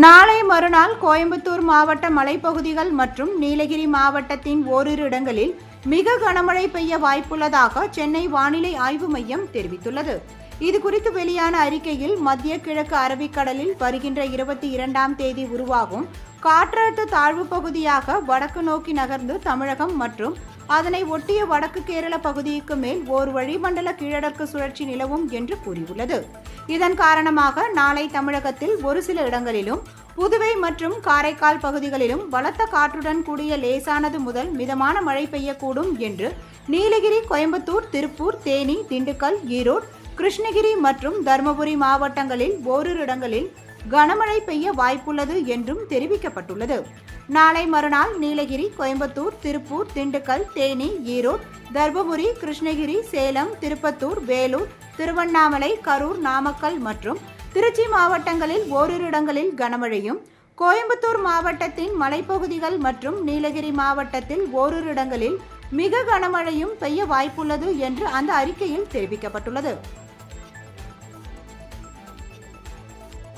நாளை மறுநாள் கோயம்புத்தூர் மாவட்ட மலைப்பகுதிகள் மற்றும் நீலகிரி மாவட்டத்தின் ஓரிரு இடங்களில் மிக கனமழை பெய்ய வாய்ப்புள்ளதாக சென்னை வானிலை ஆய்வு மையம் தெரிவித்துள்ளது. இதுகுறித்து வெளியான அறிக்கையில் மத்திய கிழக்கு அரபிக்கடலில் வருகின்ற 22ஆம் தேதி உருவாகும் காற்றழுத்த தாழ்வு பகுதியாக வடக்கு நோக்கி நகர்ந்து தமிழகம் மற்றும் அதனை ஒட்டிய வடக்கு கேரள பகுதிக்கு மேல் ஓர் வளிமண்டல கீழடுக்கு சுழற்சி நிலவும் என்று கூறியுள்ளது. இதன் காரணமாக நாளை தமிழகத்தில் ஒரு சில இடங்களிலும் புதுவை மற்றும் காரைக்கால் பகுதிகளிலும் பலத்த காற்றுடன் கூடிய லேசானது முதல் மிதமான மழை பெய்யக்கூடும் என்று நீலகிரி, கோயம்புத்தூர், திருப்பூர், தேனி, திண்டுக்கல், ஈரோடு, கிருஷ்ணகிரி மற்றும் தருமபுரி மாவட்டங்களில் ஓரிரு இடங்களில் கனமழை பெய்ய வாய்ப்புள்ளது என்றும் தெரிவிக்கப்பட்டுள்ளது. நாளை மறுநாள் நீலகிரி, கோயம்புத்தூர், திருப்பூர், திண்டுக்கல், தேனி, ஈரோடு, தர்மபுரி, கிருஷ்ணகிரி, சேலம், திருப்பத்தூர், வேலூர், திருவண்ணாமலை, கரூர், நாமக்கல் மற்றும் திருச்சி மாவட்டங்களில் ஓரிரு இடங்களில் கனமழையும், கோயம்புத்தூர் மாவட்டத்தின் மலைப்பகுதிகள் மற்றும் நீலகிரி மாவட்டத்தில் ஓரிரு இடங்களில் மிக கனமழையும் பெய்ய வாய்ப்புள்ளது என்று அந்த அறிக்கையில் தெரிவிக்கப்பட்டுள்ளது.